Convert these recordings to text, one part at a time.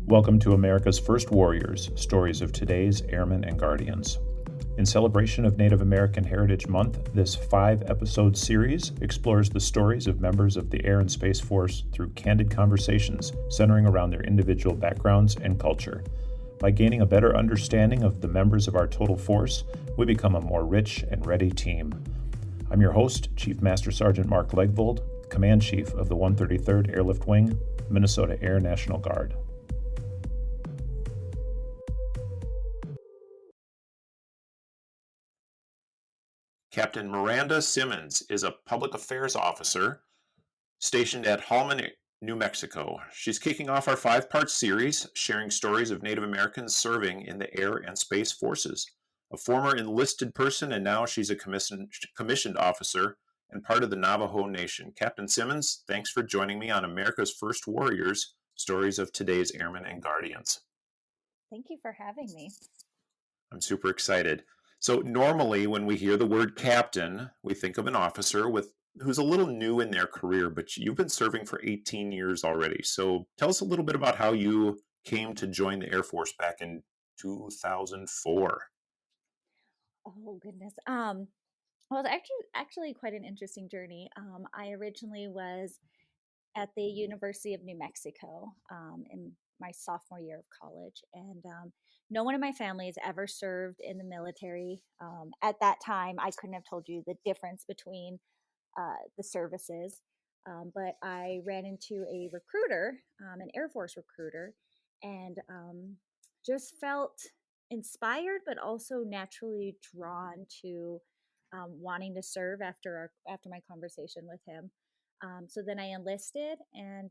Welcome to America's First Warriors, Stories of Today's Airmen and Guardians. In celebration of Native American Heritage Month, this 5-episode series explores the stories of members of the Air and Space Force through candid conversations centering around their individual backgrounds and culture. By gaining a better understanding of the members of our total force, we become a more rich and ready team. I'm your host, Chief Master Sergeant Mark Legvold, Command Chief of the 133rd Airlift Wing, Minnesota Air National Guard. Captain Miranda Simmons is a public affairs officer stationed at Holman, New Mexico. She's kicking off our 5-part series, sharing stories of Native Americans serving in the air and space forces. A former enlisted person, and now she's a commissioned officer and part of the Navajo Nation. Captain Simmons, thanks for joining me on America's First Warriors, Stories of Today's Airmen and Guardians. Thank you for having me. I'm super excited. So normally when we hear the word captain, we think of an officer who's a little new in their career, but you've been serving for 18 years already. So tell us a little bit about how you came to join the Air Force back in 2004. Oh goodness. Well, it's actually quite an interesting journey. I originally was at the University of New Mexico in my sophomore year of college, and no one in my family has ever served in the military. At that time, I couldn't have told you the difference between the services, but I ran into a recruiter, an Air Force recruiter, and just felt inspired, but also naturally drawn to wanting to serve after my conversation with him. So then I enlisted, and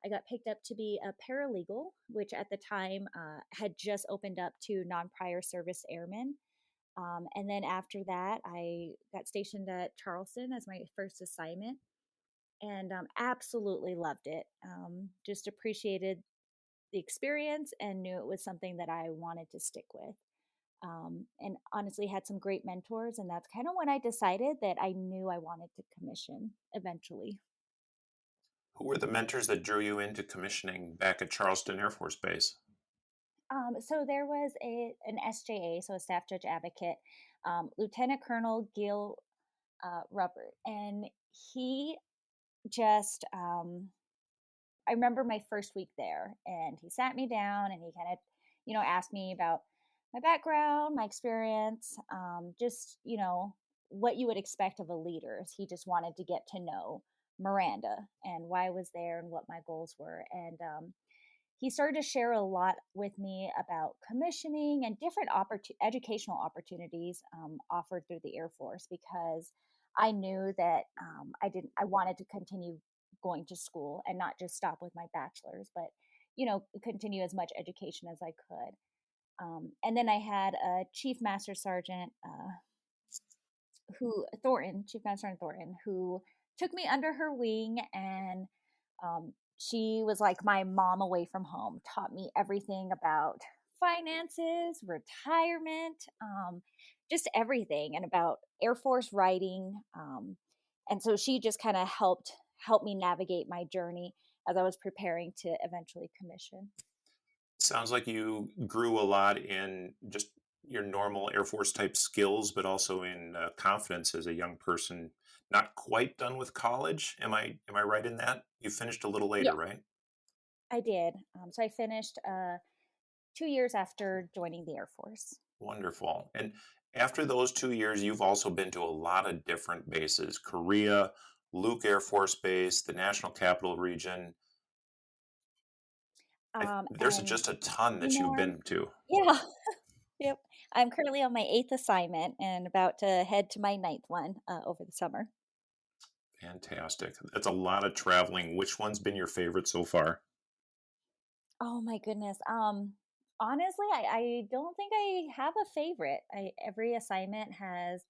I got picked up to be a paralegal, which at the time had just opened up to non-prior service airmen. And then after that, I got stationed at Charleston as my first assignment, and absolutely loved it. Just appreciated the experience and knew it was something that I wanted to stick with. And honestly had some great mentors, and that's kind of when I decided that I knew I wanted to commission eventually. Who were the mentors that drew you into commissioning back at Charleston Air Force Base? So there was an SJA, so a staff judge advocate, Lieutenant Colonel Gil Ruppert, and he just I remember my first week there, and he sat me down and he kind of asked me about my background, my experience, just what you would expect of a leader. He just wanted to get to know Miranda and why I was there and what my goals were. And he started to share a lot with me about commissioning and different educational opportunities offered through the Air Force, because I knew that I wanted to continue going to school and not just stop with my bachelor's, but continue as much education as I could. And then I had a Chief Master Sergeant Chief Master Sergeant Thornton, who took me under her wing, and she was like my mom away from home, taught me everything about finances, retirement, just everything, and about Air Force writing. And so she just kind of helped me navigate my journey as I was preparing to eventually commission. Sounds like you grew a lot in just your normal Air Force type skills, but also in confidence as a young person. Not quite done with college. Am I right in that? You finished a little later, Yeah, right? I did. So I finished 2 years after joining the Air Force. Wonderful. And after those 2 years, you've also been to a lot of different bases: Korea, Luke Air Force Base, the National Capital Region. There's And just a ton that you've Timor. been to. Yeah. Yep. I'm currently on my 8th assignment and about to head to my 9th one over the summer. Fantastic. That's a lot of traveling. Which one's been your favorite so far? Oh my goodness. Honestly, I don't think I have a favorite. Every assignment has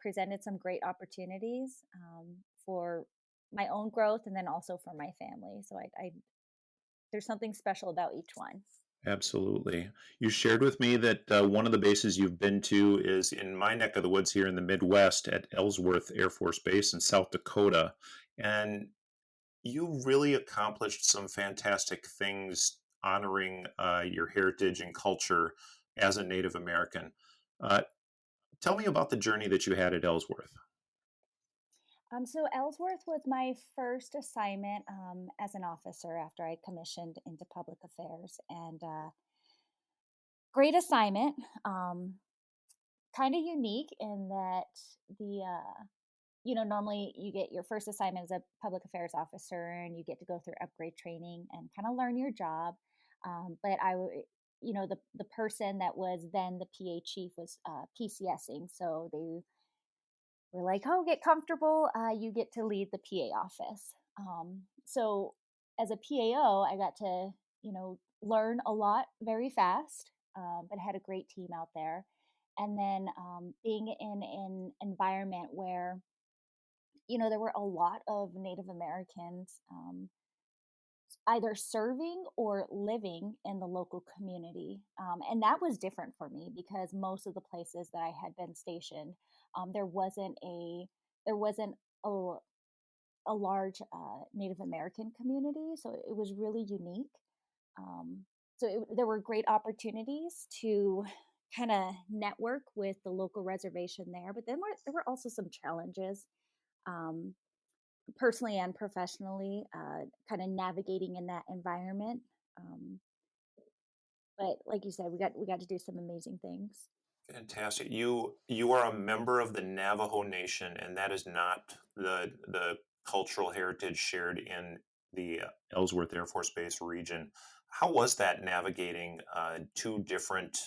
presented some great opportunities for my own growth, and then also for my family. So there's something special about each one. Absolutely. You shared with me that one of the bases you've been to is in my neck of the woods here in the Midwest at Ellsworth Air Force Base in South Dakota. And you really accomplished some fantastic things honoring your heritage and culture as a Native American. Uh, Tell me about the journey that you had at Ellsworth. So Ellsworth was my first assignment as an officer after I commissioned into public affairs, and great assignment. Kind of unique in that normally you get your first assignment as a public affairs officer, and you get to go through upgrade training and kind of learn your job. But the person that was then the PA chief was PCSing, so they we're like, oh, get comfortable. You get to lead the PA office. So as a PAO, I got to, learn a lot very fast, but had a great team out there. And then being in an environment where, there were a lot of Native Americans either serving or living in the local community. And that was different for me because most of the places that I had been stationed, there wasn't a, a large Native American community. So it was really unique. There were great opportunities to kind of network with the local reservation there, but then there were also some challenges. Um, Personally and professionally, kind of navigating in that environment. Um, but like you said, we got to do some amazing things. Fantastic. You are a member of the Navajo Nation, and that is not the cultural heritage shared in the Ellsworth Air Force Base region. How was that navigating two different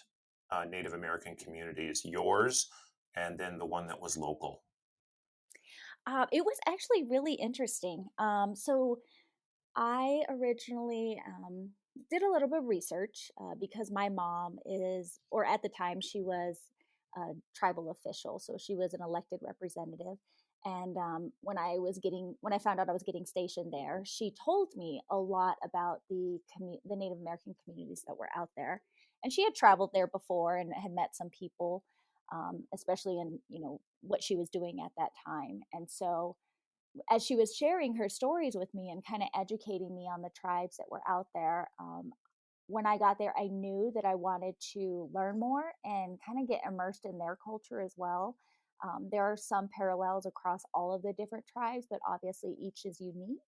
Native American communities, yours and then the one that was local? It was actually really interesting. So I originally did a little bit of research because my mom is, or at the time, she was a tribal official. So she was an elected representative. And when I found out I was getting stationed there, she told me a lot about the Native American communities that were out there. And she had traveled there before and had met some people, especially in, what she was doing at that time. And so as she was sharing her stories with me and kind of educating me on the tribes that were out there, when I got there, I knew that I wanted to learn more and kind of get immersed in their culture as well. There are some parallels across all of the different tribes, but obviously each is unique.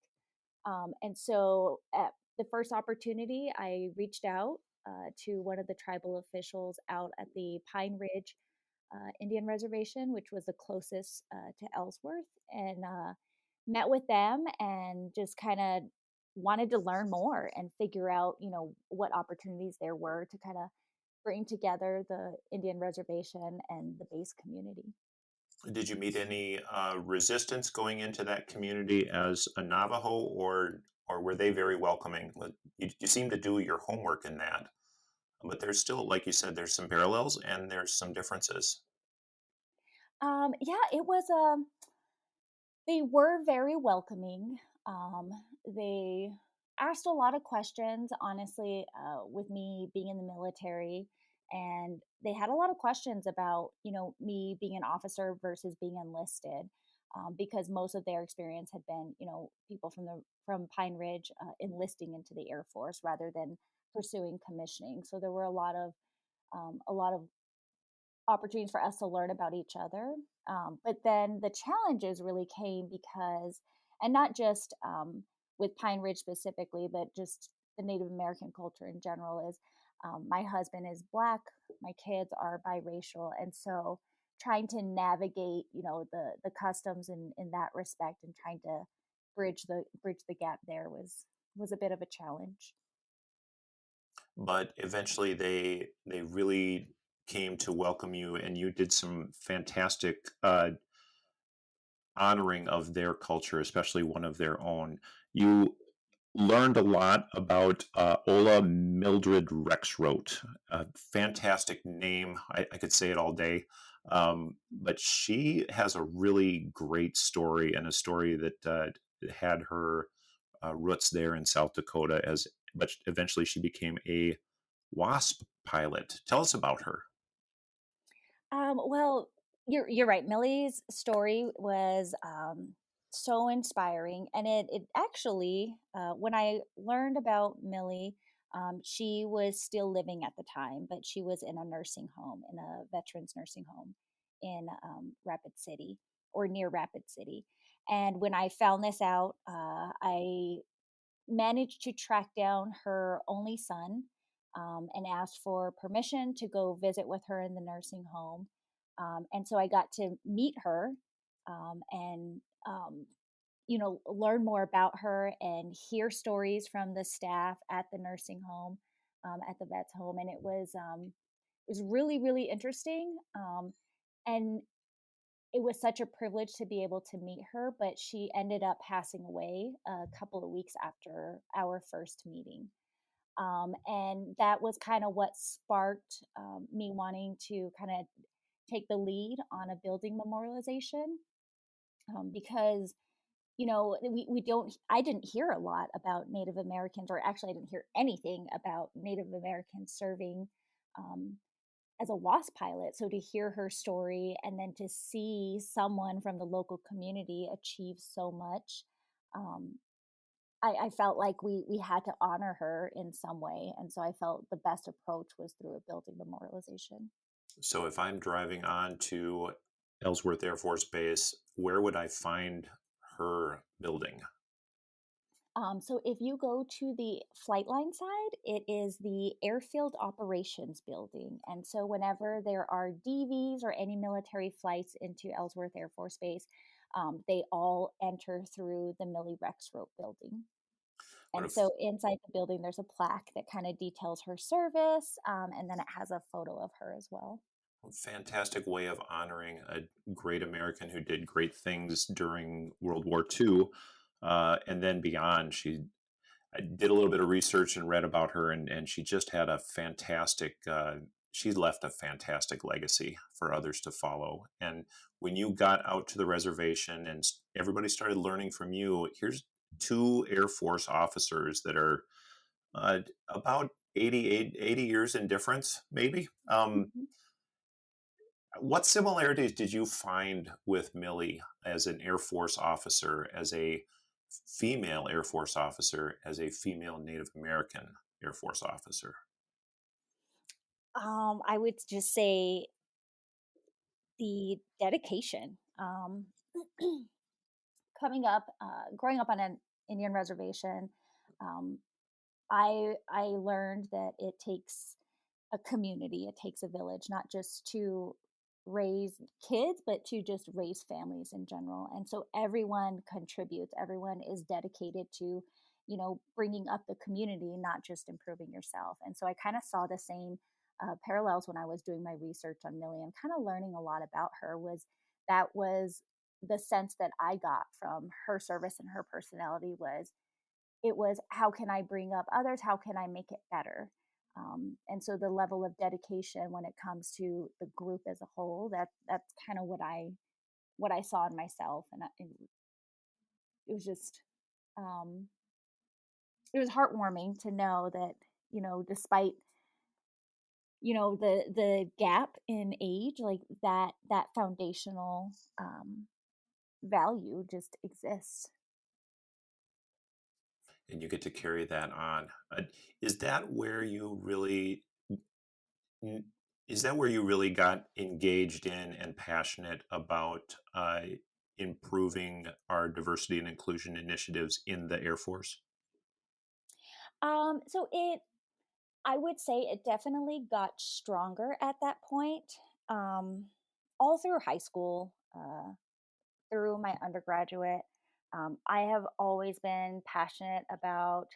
And so, at the first opportunity, I reached out to one of the tribal officials out at the Pine Ridge Indian Reservation, which was the closest to Ellsworth, and met with them and just kind of wanted to learn more and figure out, what opportunities there were to kind of bring together the Indian reservation and the base community. Did you meet any resistance going into that community as a Navajo, or were they very welcoming? You seem to do your homework in that, but there's still, like you said, there's some parallels and there's some differences. Yeah, it was. They were very welcoming. They asked a lot of questions, honestly, with me being in the military. And they had a lot of questions about, me being an officer versus being enlisted, because most of their experience had been, people from Pine Ridge enlisting into the Air Force rather than pursuing commissioning. So there were a lot of opportunities for us to learn about each other. But then the challenges really came because, and not just with Pine Ridge specifically, but just the Native American culture in general, is my husband is Black, my kids are biracial. And so trying to navigate, the customs in that respect and trying to bridge the gap there was a bit of a challenge. But eventually they really came to welcome you, and you did some fantastic honoring of their culture, especially one of their own. You learned a lot about Ola Mildred Rexroth, a fantastic name. I could say it all day. But she has a really great story, and a story that had her roots there in South Dakota. But eventually she became a WASP pilot. Tell us about her. Well, you're right. Millie's story was so inspiring, and it actually, when I learned about Millie, She was still living at the time, but she was in a nursing home, in a veterans nursing home in Rapid City or near Rapid City. And when I found this out, I managed to track down her only son and asked for permission to go visit with her in the nursing home. And so I got to meet her and learn more about her and hear stories from the staff at the nursing home, at the vet's home, and it was really really interesting. And it was such a privilege to be able to meet her, but she ended up passing away a couple of weeks after our first meeting. And that was kind of what sparked me wanting to kind of take the lead on a building memorialization, because we don't I didn't hear a lot about Native Americans, or actually I didn't hear anything about Native Americans serving um, as a WASP pilot. So to hear her story and then to see someone from the local community achieve so much, um, I felt like we had to honor her in some way. And so I felt the best approach was through a building memorialization. So if I'm driving on to Ellsworth Air Force Base, where would I find her building? So if you go to the flight line side, it is the Airfield Operations Building. And so whenever there are DVs or any military flights into Ellsworth Air Force Base, they all enter through the Millie Rexroth building. What And a so inside the building, there's a plaque that kind of details her service, and then it has a photo of her as well. fantastic way of honoring a great American who did great things during World War II, and then beyond. I did a little bit of research and read about her, and she just had a fantastic. She left a fantastic legacy for others to follow. And when you got out to the reservation and everybody started learning from you, here's two Air Force officers that are about 80 years in difference, maybe. Mhm. What similarities did you find with Millie as an Air Force officer, as a female Air Force officer, as a female Native American Air Force officer? I would just say the dedication. Growing up on an Indian reservation, um, I learned that it takes a community, it takes a village, not just to raise kids, but to just raise families in general. And so everyone contributes, everyone is dedicated to, bringing up the community, not just improving yourself. And so I kind of saw the same parallels when I was doing my research on Millie. I'm kind of learning a lot about her. Was the sense that I got from her service and her personality was, it was, how can I bring up others? How can I make it better? And so the level of dedication when it comes to the group as a whole, that's kind of what I saw in myself, and it was just um, it was heartwarming to know that, despite the gap in age, like that foundational value just exists. And you get to carry that on. Is that where you really mm, is that where you really got engaged in and passionate about improving our diversity and inclusion initiatives in the Air Force? So I would say it definitely got stronger at that point. Um, all through high school, through my undergraduate, I have always been passionate about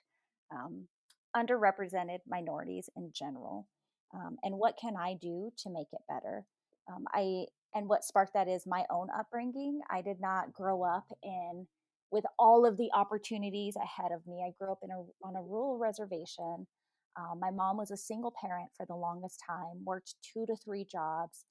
um, underrepresented minorities in general, and what can I do to make it better. I and what sparked that is my own upbringing. I did not grow up in with all of the opportunities ahead of me. I grew up on a rural reservation. My mom was a single parent for the longest time, worked 2 to 3 jobs,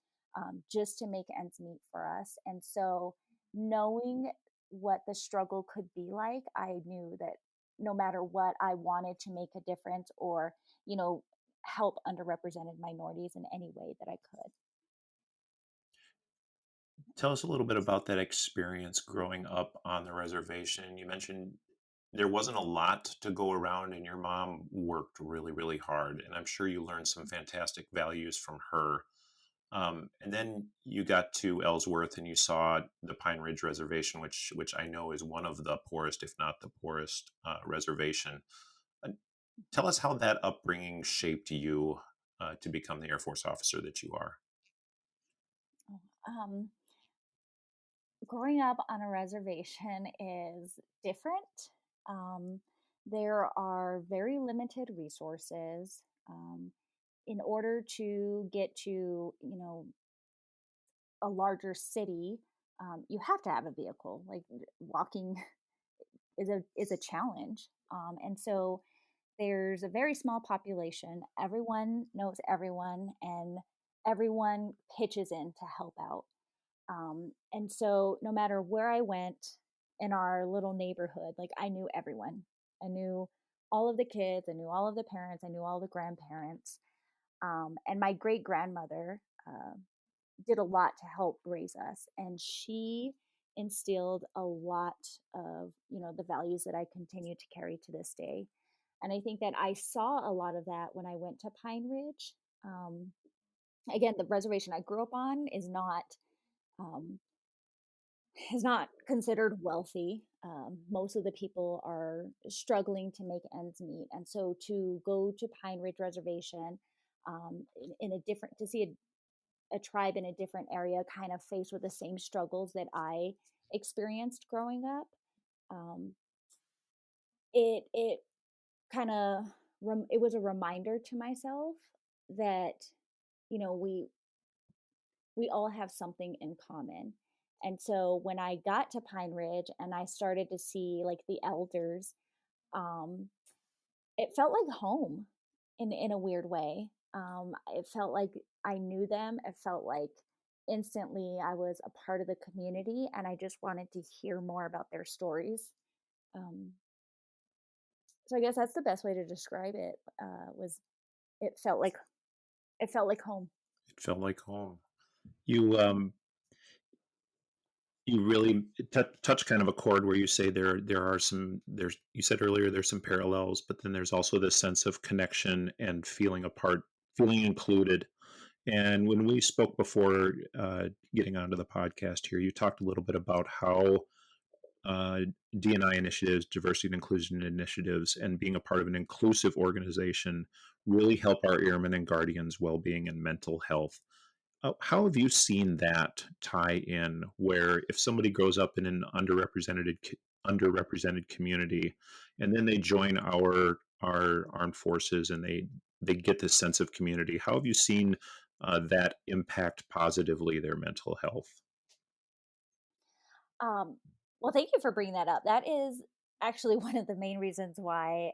just to make ends meet for us. And so, knowing what the struggle could be like, I knew that no matter what, I wanted to make a difference, or, you know, help underrepresented minorities in any way that I could. Tell us a little bit about that experience growing up on the reservation. You mentioned there wasn't a lot to go around, and your mom worked really, really hard. And I'm sure you learned some fantastic values from her. And then you got to Ellsworth and you saw the Pine Ridge Reservation, which I know is one of the poorest, if not the poorest, reservation. Uh, Tell us how that upbringing shaped you to become the Air Force officer that you are. Um, Growing up on a reservation is different. Um, there are very limited resources. In order to get to, a larger city, you have to have a vehicle. Like walking is a challenge, and so there's a very small population. Everyone knows everyone, and everyone pitches in to help out. And so no matter where I went in our little neighborhood, like I knew everyone. I knew all of the kids, I knew all of the parents, I knew all the grandparents. And my great grandmother did a lot to help raise us. And she instilled a lot of, the values that I continue to carry to this day. And I think that I saw a lot of that when I went to Pine Ridge. Um, Again, the reservation I grew up on um, is not considered wealthy. Most of the people are struggling to make ends meet, and so to go to Pine Ridge Reservation, in a different to see a tribe in a different area, kind of faced with the same struggles that I experienced growing up, um, it kind of it was a reminder to myself that you know we we all have something in common. And so when I got to Pine Ridge and I started to see like the elders, um, it felt like home in a weird way. It felt like I knew them. It felt like instantly I was a part of the community, and I just wanted to hear more about their stories. Um, so I guess that's the best way to describe it. Was it felt like it felt like home. It felt like home. You you really touch kind of a chord where you say there are some there's you said earlier there's some parallels, but then there's also this sense of connection and feeling apart, feeling included. And when we spoke before getting onto the podcast here, you talked a little bit about how uh, D&I initiatives, diversity and inclusion initiatives, and being a part of an inclusive organization really help our airmen and guardians' well-being and mental health. How have you seen that tie in? Where if somebody grows up in an underrepresented community, and then they join our armed forces, and they get this sense of community, how have you seen that impact positively their mental health? Um, well, thank you for bringing that up. That is actually one of the main reasons why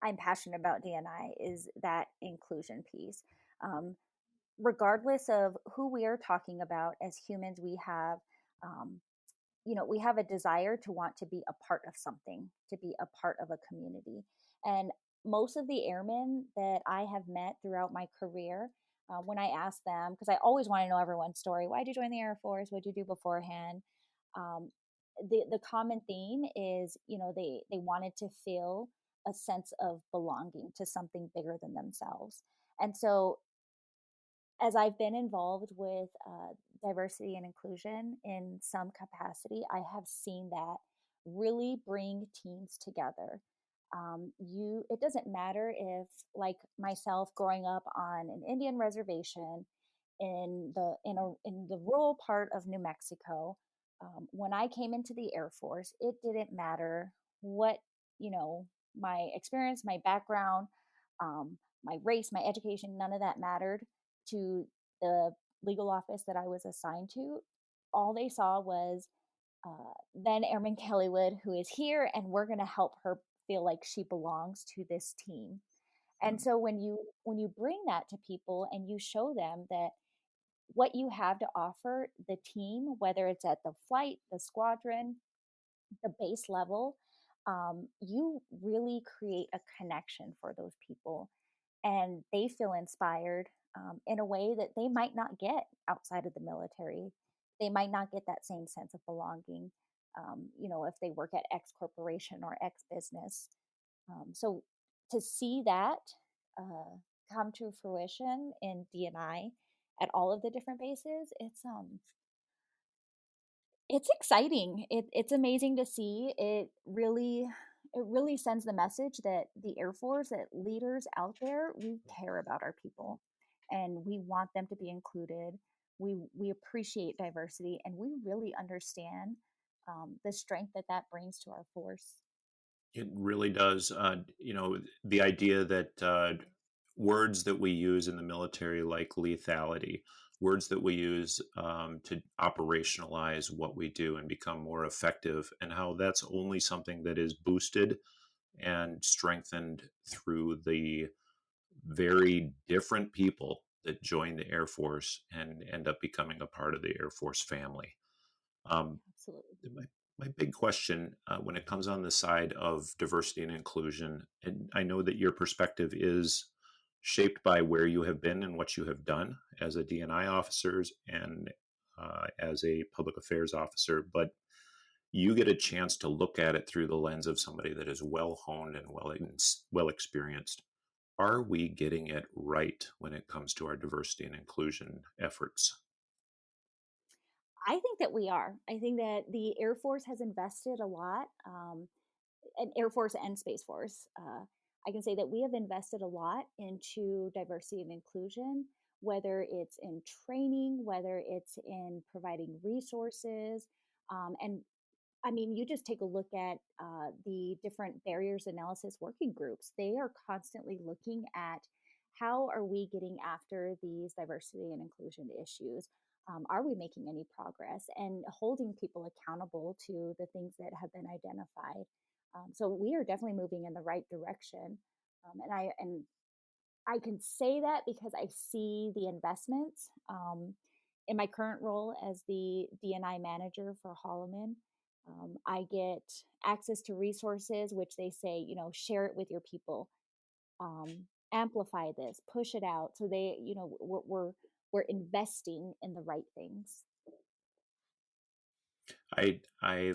I'm passionate about DNI is that inclusion piece. Um, Regardless of who we are talking about as humans, um, we have a desire to want to be a part of something, to be a part of a community. And most of the airmen that I have met throughout my career, when I ask them, because I always want to know everyone's story, why did you join the Air Force? What did you do beforehand? Um, the common theme is, they wanted to feel a sense of belonging to something bigger than themselves. And so as I've been involved with diversity and inclusion in some capacity, I have seen that really bring teams together. It doesn't matter if, like myself, growing up on an Indian reservation in the rural part of New Mexico, when I came into the Air Force, it didn't matter what you know my experience, my background, my race, my education, none of that mattered to the legal office that I was assigned to. All they saw was then Airman Kellywood, who is here, and we're going to help her feel like she belongs to this team. And so when you bring that to people and you show them that what you have to offer the team, whether it's at the flight, the squadron, the base level, you really create a connection for those people, and they feel inspired in a way that they might not get outside of the military. They might not get that same sense of belonging. if they work at X corporation or X business. So to see that uh, come to fruition in DNI at all of the different bases, it's exciting. It's amazing to see. It really sends the message that the Air Force, that leaders out there, we care about our people, and we want them to be included. We appreciate diversity, and we really understand the strength that that brings to our force. It really does. The idea that words that we use in the military, like lethality, words that we use to operationalize what we do and become more effective, and how that's only something that is boosted and strengthened through the very different people that join the Air Force and end up becoming a part of the Air Force family. Um, Absolutely. my, my big question when it comes on the side of diversity and inclusion, and I know that your perspective is shaped by where you have been and what you have done as a DNI officers and as a public affairs officer, but you get a chance to look at it through the lens of somebody that is well honed and well experienced. Are we getting it right when it comes to our diversity and inclusion efforts? I think that we are. I think that the Air Force has invested a lot, and Air Force and Space Force. I can say that we have invested a lot into diversity and inclusion, whether it's in training, whether it's in providing resources, and I mean, you just take a look at the different barriers analysis working groups. They are constantly looking at how are we getting after these diversity and inclusion issues? Are we making any progress? And holding people accountable to the things that have been identified. So we are definitely moving in the right direction. And I can say that because I see the investments. In my current role as the DNI manager for Holloman, I get access to resources, which they say, share it with your people, amplify this, push it out. So we're investing in the right things. I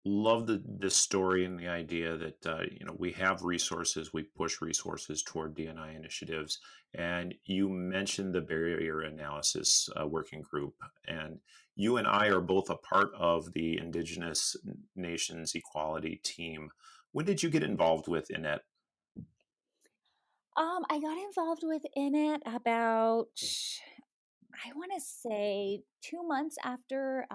love the story and the idea that we have resources, we push resources toward DNI initiatives, and you mentioned the barrier analysis working group, and you and I are both a part of the Indigenous Nations Equality team. When did you get involved with in that? I got involved within it about, I want to say, 2 months after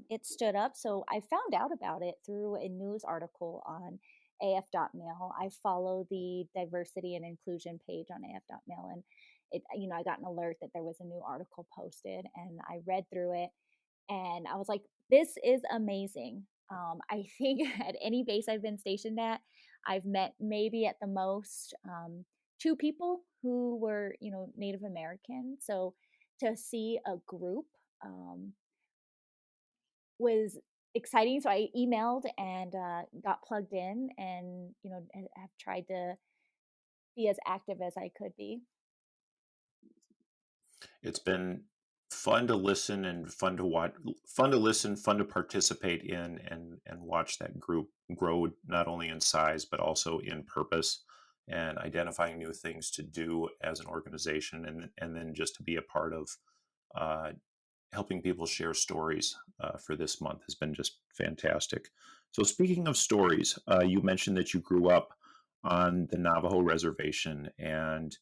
it stood up. So I found out about it through a news article on AF.mil. I follow the diversity and inclusion page on AF.mil, and I got an alert that there was a new article posted, and I read through it, and I was like, this is amazing. I think at any base I've been stationed at, I've met maybe at the most two people who were, Native American. So to see a group was exciting. So I emailed and got plugged in, and have tried to be as active as I could be. It's been fun to listen and fun to watch, fun to listen, fun to participate in, and watch that group grow not only in size but also in purpose and identifying new things to do as an organization, and then just to be a part of uh, helping people share stories for this month has been just fantastic. So speaking of stories, you mentioned that you grew up on the Navajo reservation, and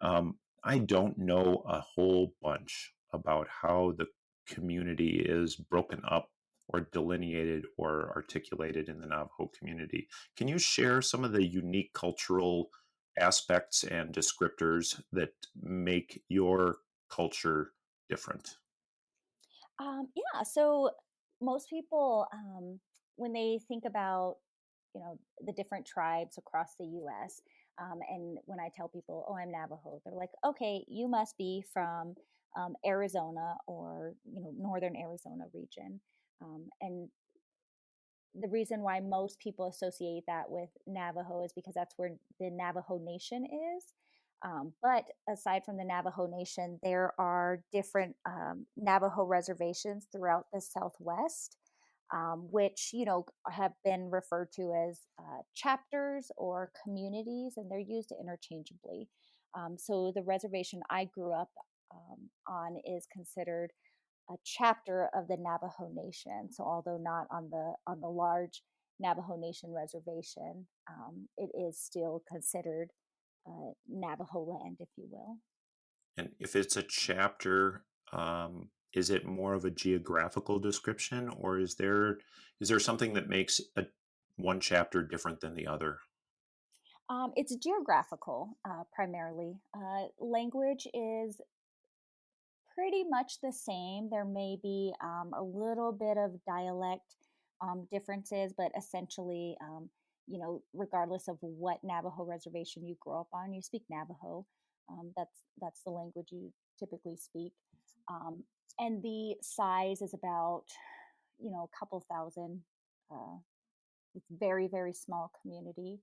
um, I don't know a whole bunch about how the community is broken up or delineated or articulated in the Navajo community. Can you share some of the unique cultural aspects and descriptors that make your culture different? Yeah, so most people, when they think about, the different tribes across the U.S., and when I tell people, oh, I'm Navajo, they're like, okay, you must be from Arizona, or, northern Arizona region. And the reason why most people associate that with Navajo is because that's where the Navajo Nation is. But aside from the Navajo Nation, there are different Navajo reservations throughout the Southwest. which, have been referred to as chapters or communities, and they're used interchangeably. So the reservation I grew up on is considered a chapter of the Navajo Nation. So although not on the large Navajo Nation reservation, it is still considered Navajo land, if you will. And if it's a chapter, is it more of a geographical description, or is there something that makes one chapter different than the other? It's geographical primarily. Language is pretty much the same. There may be a little bit of dialect differences, but essentially, regardless of what Navajo reservation you grow up on, you speak Navajo. That's the language you typically speak, um, and the size is about a couple thousand. Uh, it's very very small community,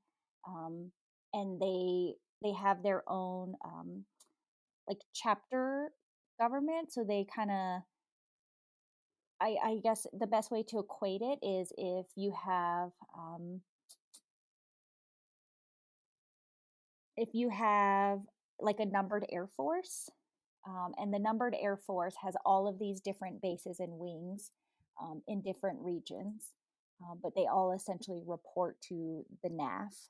um, and they have their own like chapter government. So they kind of, I guess the best way to equate it is if you have like a numbered air force, and the numbered air force has all of these different bases and wings in different regions, but they all essentially report to the NAF.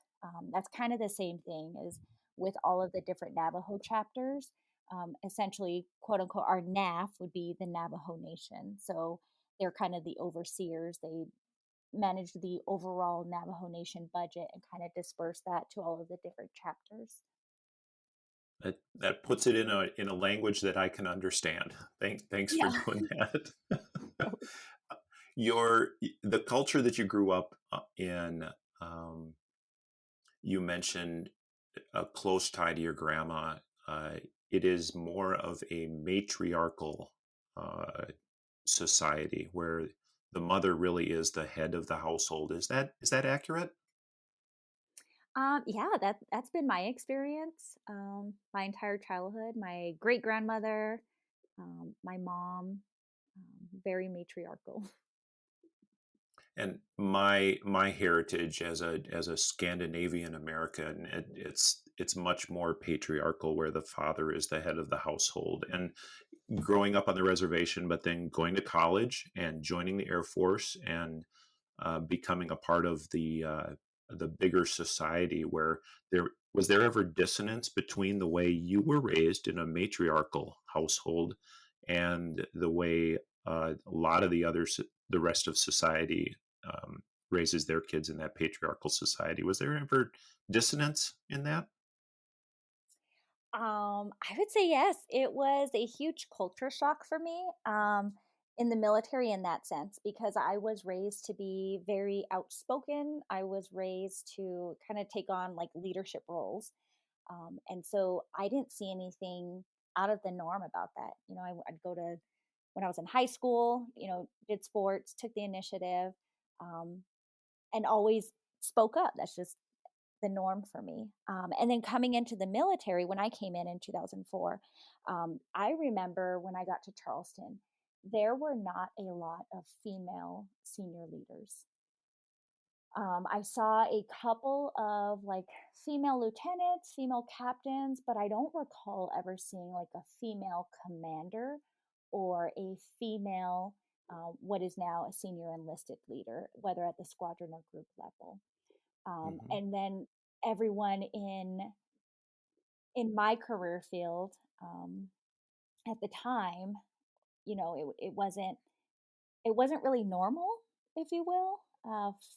That's kind of the same thing as with all of the different Navajo chapters. Essentially, quote unquote, our NAF would be the Navajo Nation. So they're kind of the overseers. They manage the overall Navajo Nation budget and kind of disperse that to all of the different chapters. That puts it in a language that I can understand. Thanks for Yeah. doing that. Your the culture that you grew up in. Um, you mentioned a close tie to your grandma. Uh, it is more of a matriarchal uh, society where the mother really is the head of the household. Is that accurate? Yeah, that's been my experience my entire childhood. My great grandmother, my mom, very matriarchal. And my heritage as a Scandinavian American, it's much more patriarchal, where the father is the head of the household. And growing up on the reservation, but then going to college and joining the Air Force and becoming a part of the bigger society, where there ever dissonance between the way you were raised in a matriarchal household and the way a lot of the rest of society raises their kids in that patriarchal society? Was there ever dissonance in that? I would say yes. It was a huge culture shock for me in the military in that sense, because I was raised to be very outspoken. I was raised to kind of take on like leadership roles. And so I didn't see anything out of the norm about that. I'd go to, when I was in high school, did sports, took the initiative, um, and always spoke up. That's just the norm for me. And then coming into the military, when I came in 2004, I remember when I got to Charleston, there were not a lot of female senior leaders. I saw a couple of like female lieutenants, female captains, but I don't recall ever seeing like a female commander or a female, what is now a senior enlisted leader, whether at the squadron or group level. Hmm. And then everyone in my career field at the time, it wasn't really normal, if you will,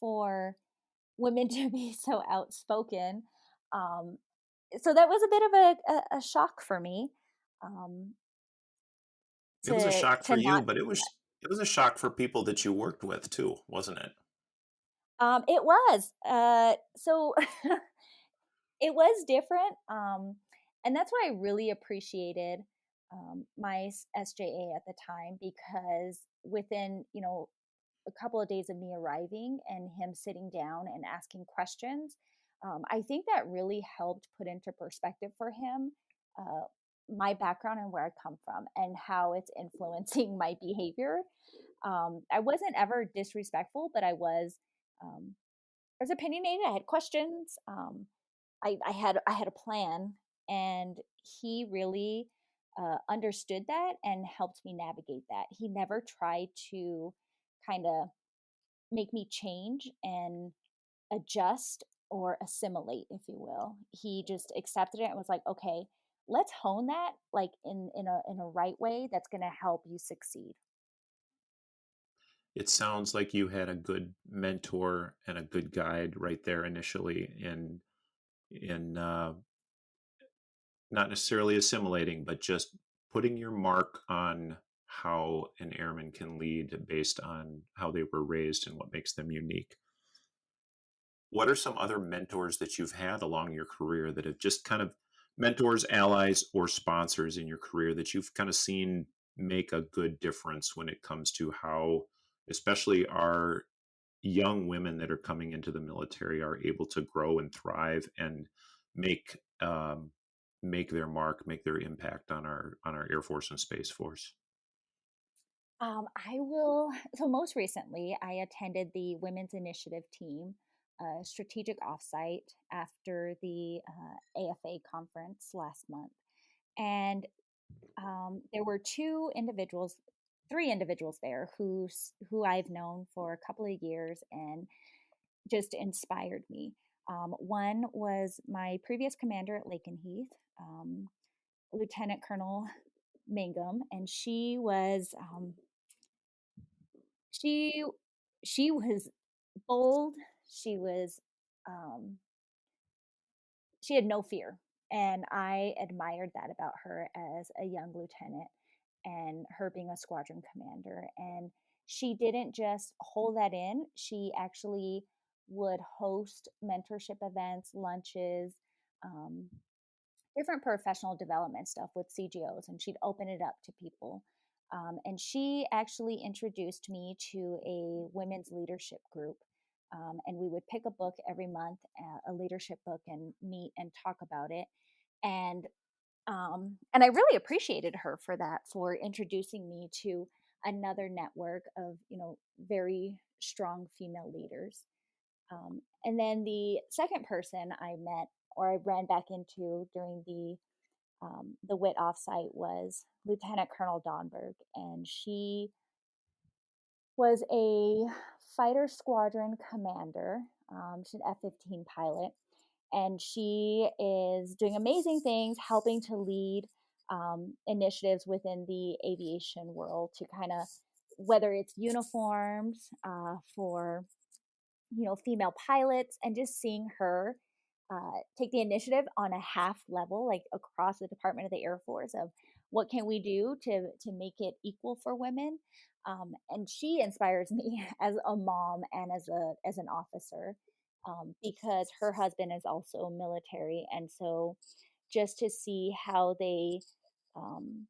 for women to be so outspoken. Um, so that was a bit of a shock for me, um, It was a shock to for you, not but see that. it was a shock for people that you worked with too, wasn't it? It was so it was different, and that's why I really appreciated my SJA at the time, because within a couple of days of me arriving and him sitting down and asking questions, I think that really helped put into perspective for him uh, my background and where I come from and how it's influencing my behavior. I wasn't ever disrespectful, but um, I was opinionated. I had questions. I had a plan, and he really understood that and helped me navigate that. He never tried to kind of make me change and adjust or assimilate, if you will. He just accepted it and was like, okay, let's hone that like in a right way that's going to help you succeed. It sounds like you had a good mentor and a good guide right there initially in not necessarily assimilating, but just putting your mark on how an airman can lead based on how they were raised and what makes them unique. What are some other mentors that you've had along your career that have just kind of mentors, allies, or sponsors in your career that you've kind of seen make a good difference when it comes to how, especially our young women that are coming into the military, are able to grow and thrive and make make their mark, make their impact on our Air Force and Space Force? I will. So most recently, I attended the Women's Initiative team strategic offsite after the AFA conference last month, and there were three individuals there who I've known for a couple of years and just inspired me. One was my previous commander at Lakenheath, Lieutenant Colonel Mangum, and she she was bold. She was um, she had no fear, and I admired that about her as a young lieutenant and her being a squadron commander. And she didn't just hold that in; she actually would host mentorship events, lunches, um, different professional development stuff with CGOs, and she'd open it up to people. And she actually introduced me to a women's leadership group. And we would pick a book every month, a leadership book, and meet and talk about it. And and I really appreciated her for that, for introducing me to another network of very strong female leaders. And then the second person I met or I ran back into during the WIT offsite was Lieutenant Colonel Donberg, and she was a fighter squadron commander. She's an F-15 pilot, and she is doing amazing things, helping to lead initiatives within the aviation world to kind of whether it's uniforms for female pilots, and just seeing her take the initiative on a half level, like across the Department of the Air Force, of what can we do to make it equal for women. And she inspires me as a mom and as an officer, because her husband is also military, and so just to see how they um,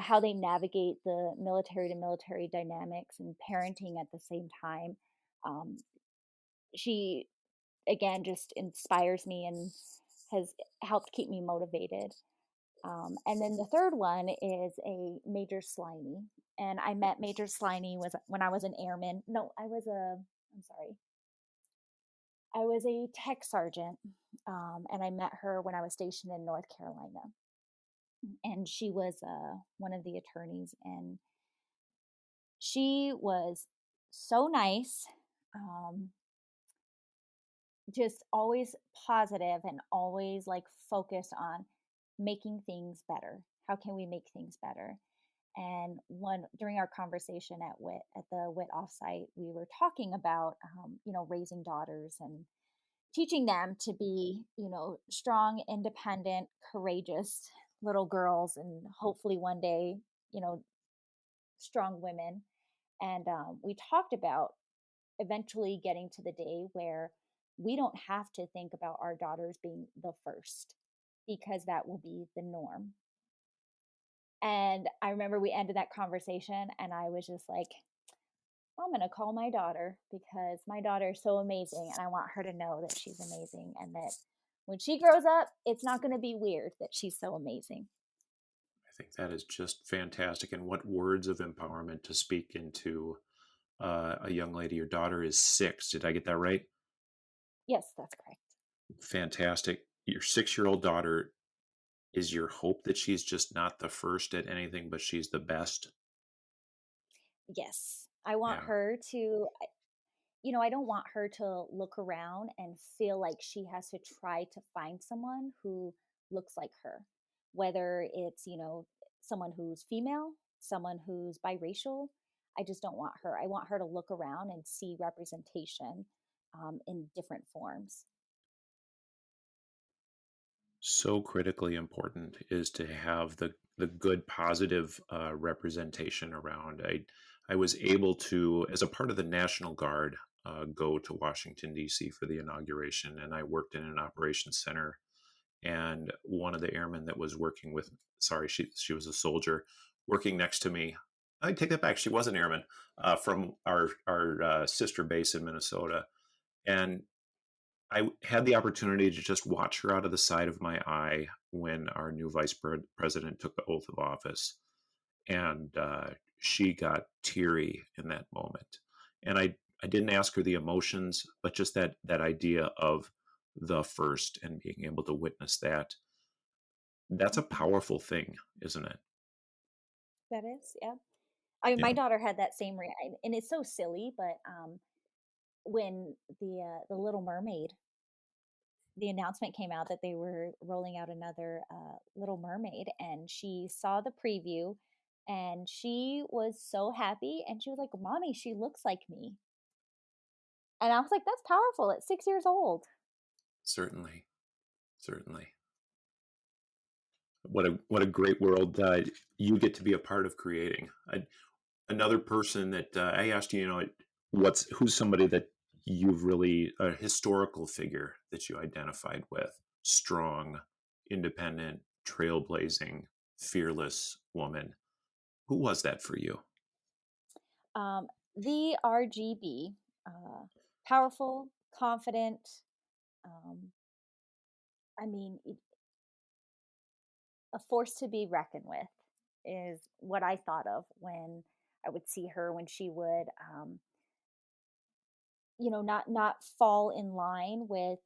how they navigate the military to military dynamics and parenting at the same time. Um, she again just inspires me and has helped keep me motivated. And then the third one is a Major Sliney, and I met Major Sliney was when I was an airman. No, I'm sorry, I was a tech sergeant, and I met her when I was stationed in North Carolina, and she was one of the attorneys, and she was so nice. Um, just always positive and always like focused on making things better. How can we make things better? And one during our conversation at the WIT offsite, we were talking about raising daughters and teaching them to be strong, independent, courageous little girls, and hopefully one day you know strong women. And we talked about eventually getting to the day where we don't have to think about our daughters being the first, because that will be the norm. And I remember we ended that conversation and I was just like, I'm going to call my daughter because my daughter is so amazing and I want her to know that she's amazing, and that when she grows up, it's not going to be weird that she's so amazing. think that is just fantastic. And what words of empowerment to speak into a young lady. Your daughter is 6. Did I get that right? Yes, that's correct. Fantastic. Your 6-year-old daughter, is your hope that she's just not the first at anything, but she's the best? Yes. I want Yeah. her to, I don't want her to look around and feel like she has to try to find someone who looks like her, whether it's, someone who's female, someone who's biracial. I just don't want her. I want her to look around and see representation in different forms. So critically important is to have the good positive representation around. I was able to, as a part of the National Guard, go to Washington D.C. for the inauguration, and I worked in an operations center. And one of the airmen that was working with, sorry, she was a soldier working next to me. I take that back. She was an airman from our sister base in Minnesota, and I had the opportunity to just watch her out of the side of my eye when our new president took the oath of office, and she got teary in that moment. And I didn't ask her the emotions, but just that idea of the first and being able to witness that. That's a Mhm. powerful thing, isn't it? That is, yeah. I mean, my Yeah. daughter had that same reaction, and it's so silly, but when the Little Mermaid, the announcement came out that they were rolling out another Little Mermaid, and she saw the preview, and she was so happy, and she was like, "Mommy, she looks like me," and I was like, "That's powerful at 6 years old." Certainly, certainly. What a great world you get to be a part of creating. Another person that I asked you, who's somebody that you've really a historical figure that you identified with, strong, independent, trailblazing, fearless woman. Who was that for you? Um, the RGB, uh, powerful, confident. Um, I mean, a force to be reckoned with is what I thought of when I would see her when she would, not fall in line with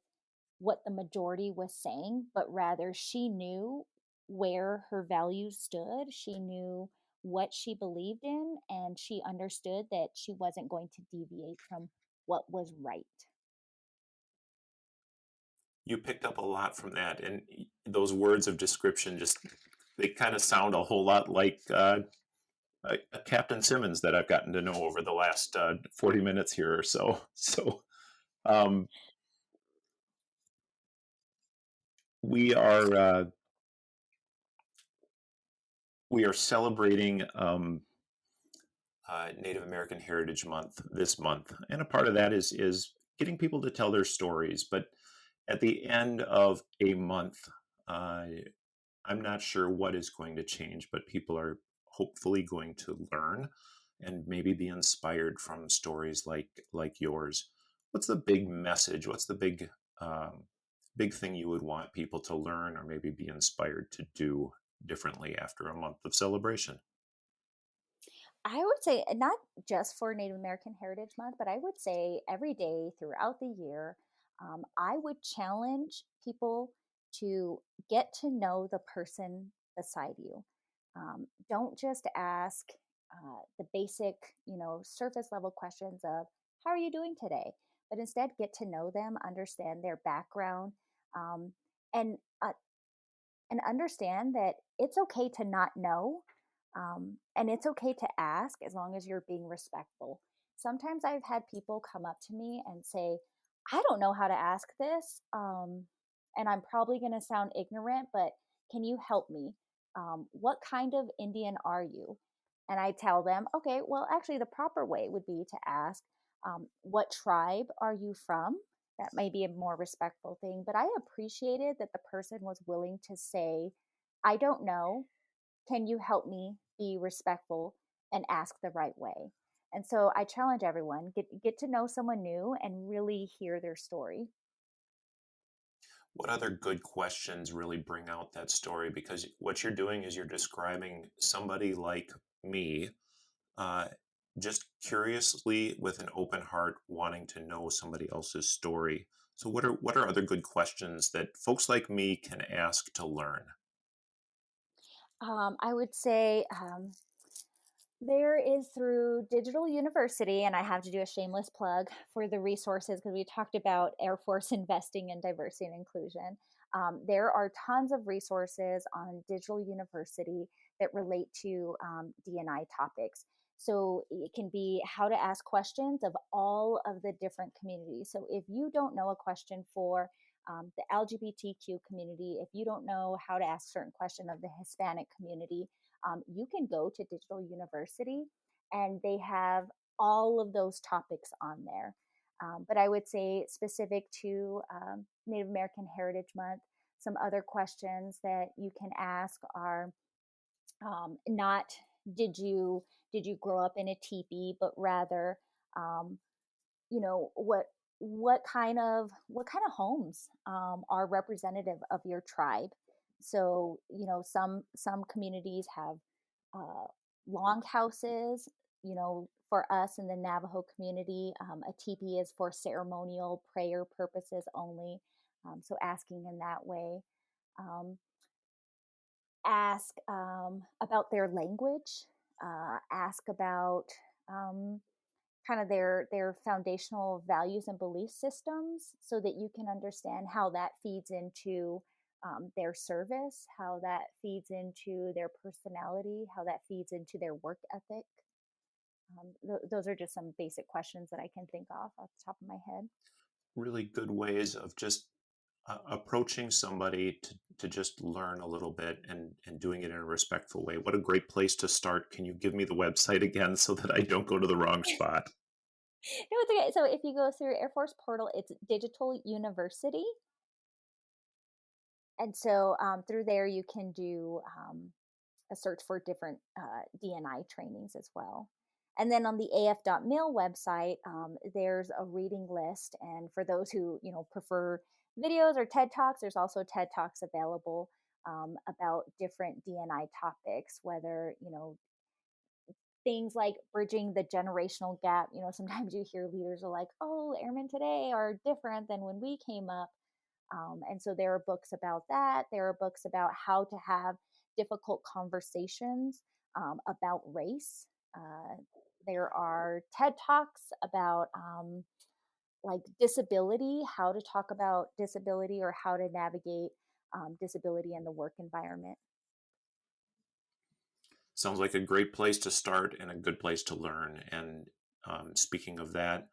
what the majority was saying, but rather she knew where her values stood. She knew what she believed in, and she understood that she wasn't going to deviate from what was right. You picked up a lot from that, and those words of description just they kind of sound a whole lot like a Captain Simmons that I've gotten to know over the last 40 minutes here or so. So um, we are we are celebrating Native American Heritage Month this month, and a part of that is getting people to tell their stories. But at the end of a month, uh, I'm not sure what is going to change, but people are hopefully going to learn and maybe be inspired from stories like yours. What's the big message? What's the big thing you would want people to learn or maybe be inspired to do differently after a month of celebration? I would say not just for Native American Heritage Month, but I would say every day throughout the year, I would challenge people to get to know the person beside you. Don't just ask the basic, surface level questions of "How are you doing today?" But instead get to know them, understand their background, um, and and understand that it's okay to not know, and it's okay to ask as long as you're being respectful. Sometimes I've had people come up to me and say, "I don't know how to ask this, and I'm probably going to sound ignorant, but can you help me? What kind of Indian are you?" And I tell them, "Okay, well, actually, the proper way would be to ask, what tribe are you from?" That may be a more respectful thing, but I appreciated that the person was willing to say, "I don't know. Can you help me be respectful and ask the right way?" And so I challenge everyone, get to know someone new and really hear their story. What other good questions really bring out that story? Because what you're doing is you're describing somebody like me, uh, just curiously with an open heart, wanting to know somebody else's story. So what are other good questions that folks like me can ask to learn? I would say there is through Digital University, and I have to do a shameless plug for the resources because we talked about Air Force investing in diversity and inclusion. There are tons of resources on Digital University that relate to D&I topics. So it can be how to ask questions of all of the different communities. So if you don't know a question for the LGBTQ community, if you don't know how to ask certain question of the Hispanic community, you can go to Digital University and they have all of those topics on there. But I would say specific to Native American Heritage Month, some other questions that you can ask are not did you grow up in a teepee, but rather um, you know what kind of homes are representative of your tribe. So some communities have uh, long houses. For us in the Navajo community, a teepee is for ceremonial prayer purposes only. So asking in that way. um, Ask about their language. Ask about kind of their foundational values and belief systems so that you can understand how that feeds into their service, how that feeds into their personality, how that feeds into their work ethic. Those are just some basic questions that I can think of off the top of my head. Really good ways of just approaching somebody to just learn a little bit and doing it in a respectful way. What a great place to start. Can you give me the website again so that I don't go to the wrong spot? No, it's okay. So if you go through Air Force portal, it's Digital University. And so through there, you can do a search for different DNI trainings as well. And then on the af.mil website, there's a reading list. And for those who prefer videos or TED Talks, there's also TED Talks available about different DNI topics, whether things like bridging the generational gap. Sometimes you hear leaders are like, "Oh, airmen today are different than when we came up." And so there are books about that. There are books about how to have difficult conversations about race. Uh, there are TED Talks about like disability, how to talk about disability or how to navigate disability in the work environment. Sounds like a great place to start and a good place to learn. And speaking of that,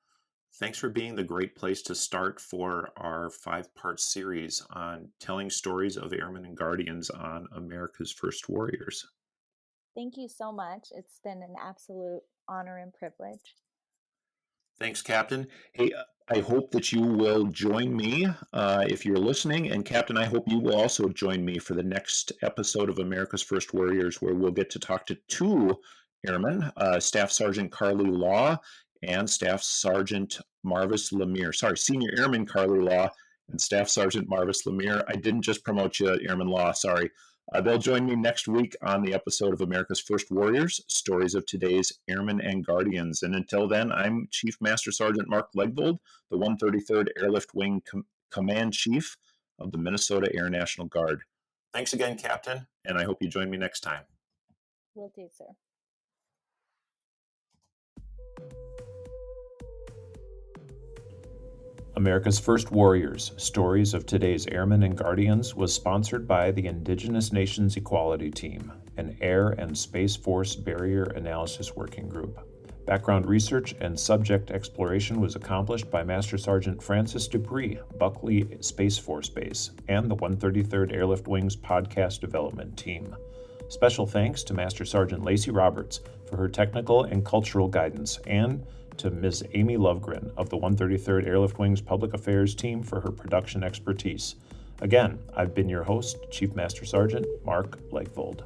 thanks for being the great place to start for our 5-part series on telling stories of airmen and guardians on America's First Warriors. Thank you so much. It's been an absolute honor and privilege. Thanks, Captain. Hey, I hope that you will join me if you're listening. And, Captain, I hope you will also join me for the next episode of America's First Warriors, where we'll get to talk to 2 airmen, Staff Sergeant Carly Law and Staff Sergeant Marvis Lemire. Sorry, Senior Airman Carly Law and Staff Sergeant Marvis Lemire. I didn't just promote you, Airman Law. Sorry. They'll join me next week on the episode of America's First Warriors, Stories of Today's Airmen and Guardians. And until then, I'm Chief Master Sergeant Mark Legvold, the 133rd Airlift Wing Command Chief of the Minnesota Air National Guard. Thanks again, Captain, and I hope you join me next time. Will do, sir. America's First Warriors, Stories of Today's Airmen and Guardians was sponsored by the Indigenous Nations Equality Team, an Air and Space Force Barrier Analysis Working Group. Background research and subject exploration was accomplished by Master Sergeant Francis Dupree, Buckley Space Force Base, and the 133rd Airlift Wing's podcast development team. Special thanks to Master Sergeant Lacey Roberts for her technical and cultural guidance, and to Ms. Amy Lovegren of the 133rd Airlift Wing's Public Affairs team for her production expertise. Again, I've been your host, Chief Master Sergeant Mark Legvold.